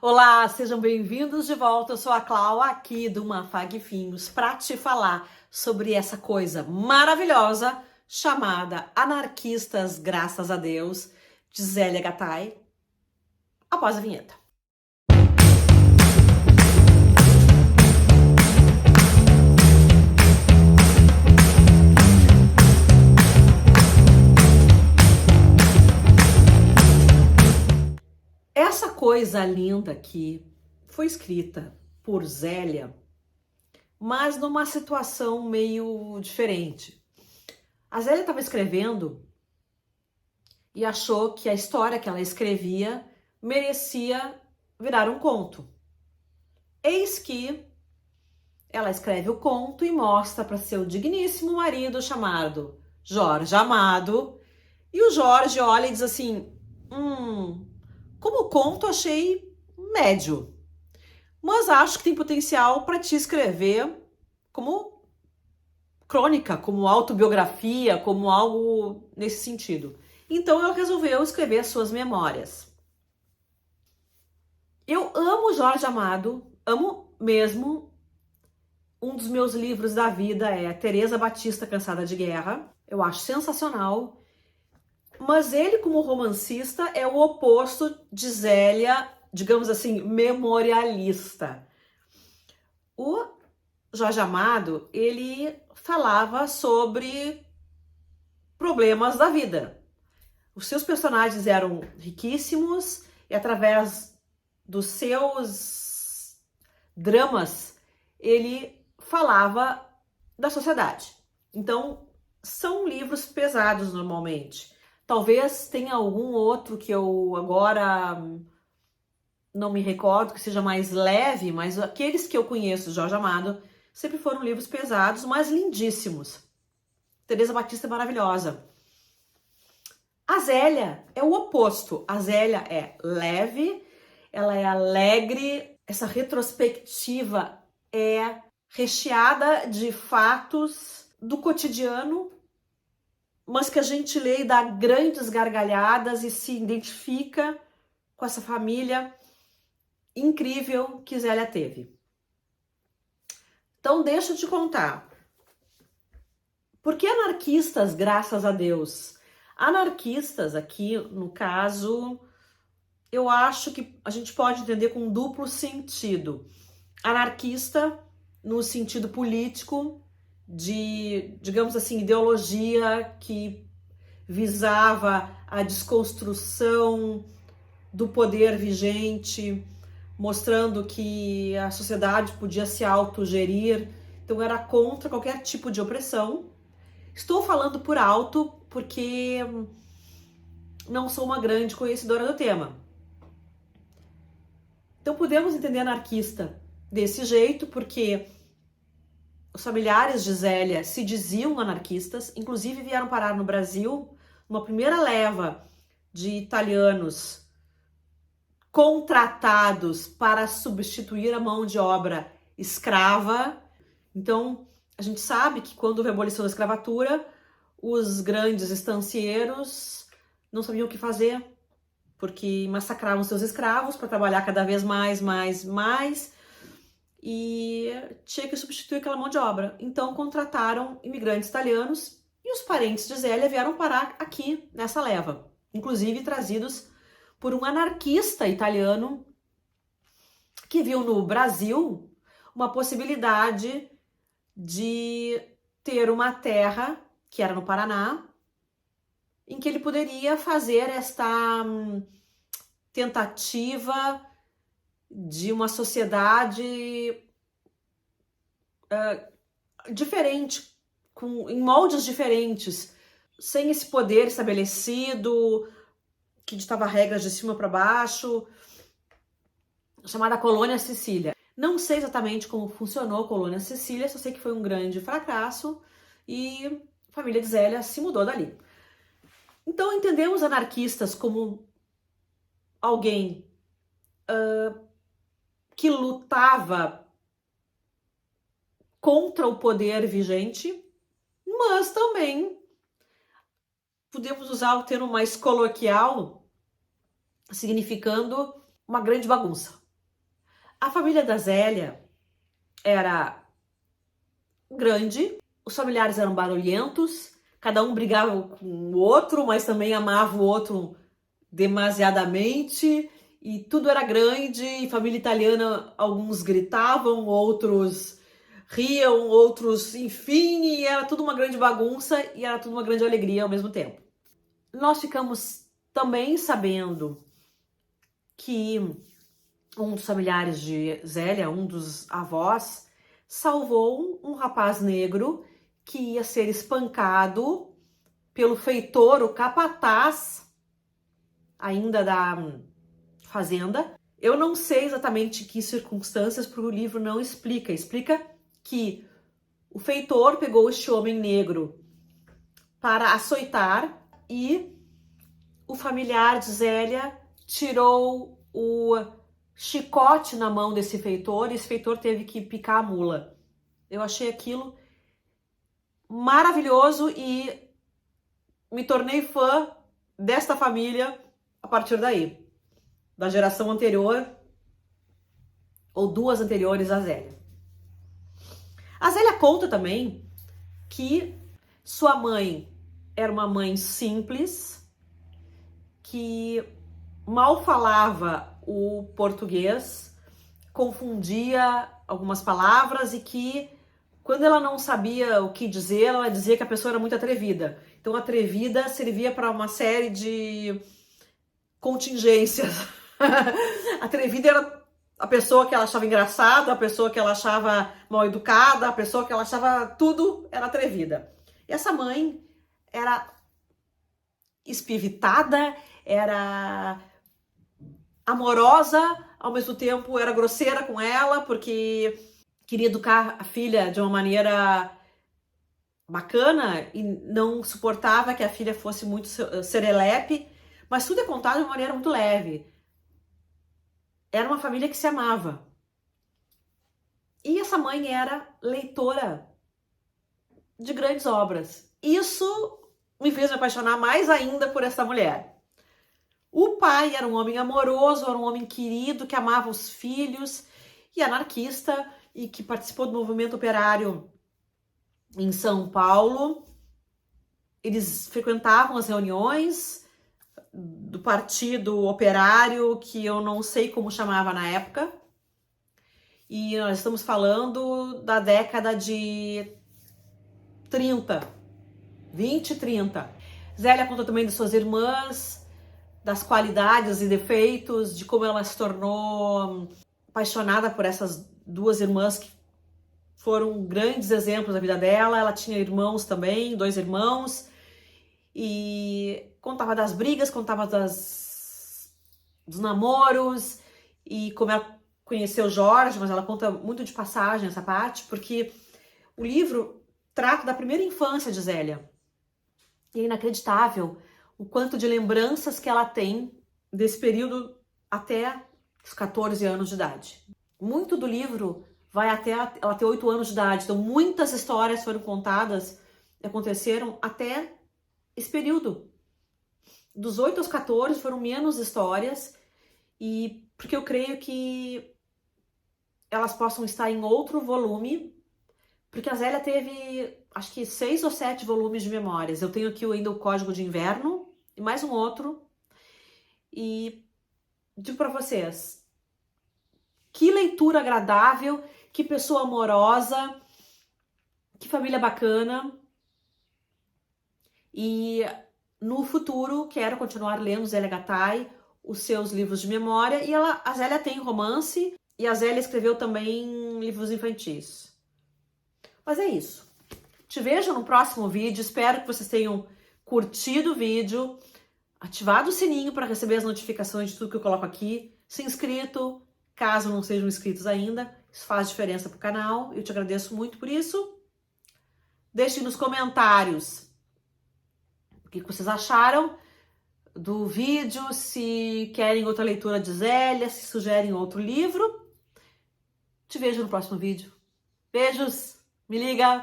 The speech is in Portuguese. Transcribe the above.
Olá, sejam bem-vindos de volta. Eu sou a Clau, aqui do Mafagfinhos, para te falar sobre essa coisa maravilhosa chamada Anarquistas, graças a Deus, de Zélia Gattai, após a vinheta. Essa coisa linda aqui foi escrita por Zélia, mas numa situação meio diferente. A Zélia estava escrevendo e achou que a história que ela escrevia merecia virar um conto. Eis que ela escreve o conto e mostra para seu digníssimo marido chamado Jorge Amado, e o Jorge olha e diz assim: como conto achei médio, mas acho que tem potencial para te escrever como crônica, como autobiografia, como algo nesse sentido. Então ela resolveu escrever as suas memórias. Eu amo Jorge Amado, amo mesmo. Um dos meus livros da vida é Teresa Batista, Cansada de Guerra. Eu acho sensacional. Mas ele, como romancista, é o oposto de Zélia, digamos assim, memorialista. O Jorge Amado, ele falava sobre problemas da vida. Os seus personagens eram riquíssimos e através dos seus dramas, ele falava da sociedade. Então, são livros pesados normalmente. Talvez tenha algum outro que eu agora não me recordo, que seja mais leve, mas aqueles que eu conheço de Jorge Amado sempre foram livros pesados, mas lindíssimos. Teresa Batista é maravilhosa. A Zélia é o oposto. A Zélia é leve, ela é alegre, essa retrospectiva é recheada de fatos do cotidiano, mas que a gente lê e dá grandes gargalhadas e se identifica com essa família incrível que Zélia teve. Então, deixa eu te contar. Por que anarquistas, graças a Deus? Anarquistas, aqui, no caso, eu acho que a gente pode entender com um duplo sentido. Anarquista, no sentido político, de, digamos assim, ideologia que visava a desconstrução do poder vigente, mostrando que a sociedade podia se autogerir, então era contra qualquer tipo de opressão. Estou falando por alto porque não sou uma grande conhecedora do tema. Então podemos entender anarquista desse jeito, porque os familiares de Zélia se diziam anarquistas, inclusive vieram parar no Brasil uma primeira leva de italianos contratados para substituir a mão de obra escrava. Então, a gente sabe que quando houve a abolição da escravatura, os grandes estancieiros não sabiam o que fazer, porque massacravam seus escravos para trabalhar cada vez mais, e tinha que substituir aquela mão de obra. Então, contrataram imigrantes italianos e os parentes de Zélia vieram parar aqui nessa leva, inclusive trazidos por um anarquista italiano que viu no Brasil uma possibilidade de ter uma terra, que era no Paraná, em que ele poderia fazer esta tentativa de uma sociedade diferente, em moldes diferentes, sem esse poder estabelecido, que ditava regras de cima para baixo, chamada Colônia Sicília. Não sei exatamente como funcionou a Colônia Sicília, só sei que foi um grande fracasso e a família de Zélia se mudou dali. Então entendemos anarquistas como alguém que lutava contra o poder vigente, mas também podemos usar o termo mais coloquial, significando uma grande bagunça. A família da Zélia era grande, os familiares eram barulhentos, cada um brigava com o outro, mas também amava o outro demasiadamente, e tudo era grande, e família italiana, alguns gritavam, outros riam, outros, enfim, e era tudo uma grande bagunça e era tudo uma grande alegria ao mesmo tempo. Nós ficamos também sabendo que um dos familiares de Zélia, um dos avós, salvou um rapaz negro que ia ser espancado pelo feitor, o capataz, ainda da fazenda. Eu não sei exatamente que circunstâncias, porque o livro não explica. Explica que o feitor pegou este homem negro para açoitar e o familiar de Zélia tirou o chicote na mão desse feitor e esse feitor teve que picar a mula. Eu achei aquilo maravilhoso e me tornei fã desta família a partir daí, da geração anterior ou duas anteriores a Zélia. A Zélia conta também que sua mãe era uma mãe simples, que mal falava o português, confundia algumas palavras e que quando ela não sabia o que dizer, ela dizia que a pessoa era muito atrevida. Então, atrevida servia para uma série de contingências. Atrevida era a pessoa que ela achava engraçada, a pessoa que ela achava mal educada, a pessoa que ela achava tudo era atrevida. E essa mãe era espivitada, era amorosa, ao mesmo tempo era grosseira com ela, porque queria educar a filha de uma maneira bacana e não suportava que a filha fosse muito serelepe, mas tudo é contado de uma maneira muito leve. Era uma família que se amava. E essa mãe era leitora de grandes obras. Isso me fez me apaixonar mais ainda por essa mulher. O pai era um homem amoroso, era um homem querido, que amava os filhos e anarquista e que participou do movimento operário em São Paulo. Eles frequentavam as reuniões do Partido Operário, que eu não sei como chamava na época. E nós estamos falando da década de 30, 20 e 30. Zélia conta também de suas irmãs, das qualidades e defeitos, de como ela se tornou apaixonada por essas duas irmãs que foram grandes exemplos da vida dela. Ela tinha irmãos também, 2 irmãos, e contava das brigas, contava dos namoros e como ela conheceu Jorge, mas ela conta muito de passagem essa parte, porque o livro trata da primeira infância de Zélia. E é inacreditável o quanto de lembranças que ela tem desse período até os 14 anos de idade. Muito do livro vai até ela ter 8 anos de idade, então muitas histórias foram contadas e aconteceram até esse período. Dos 8 aos 14 foram menos histórias, e porque eu creio que elas possam estar em outro volume, porque a Zélia teve, acho que 6 ou 7 volumes de memórias. Eu tenho aqui ainda o Código de Inverno e mais um outro. E digo para vocês, que leitura agradável, que pessoa amorosa, que família bacana. E no futuro quero continuar lendo Zélia Gattai, os seus livros de memória. E a Zélia tem romance e a Zélia escreveu também livros infantis. Mas é isso. Te vejo no próximo vídeo. Espero que vocês tenham curtido o vídeo, ativado o sininho para receber as notificações de tudo que eu coloco aqui, se inscrito, caso não sejam inscritos ainda. Isso faz diferença para o canal. Eu te agradeço muito por isso. Deixem nos comentários o que vocês acharam do vídeo, se querem outra leitura de Zélia, se sugerem outro livro. Te vejo no próximo vídeo. Beijos! Me liga!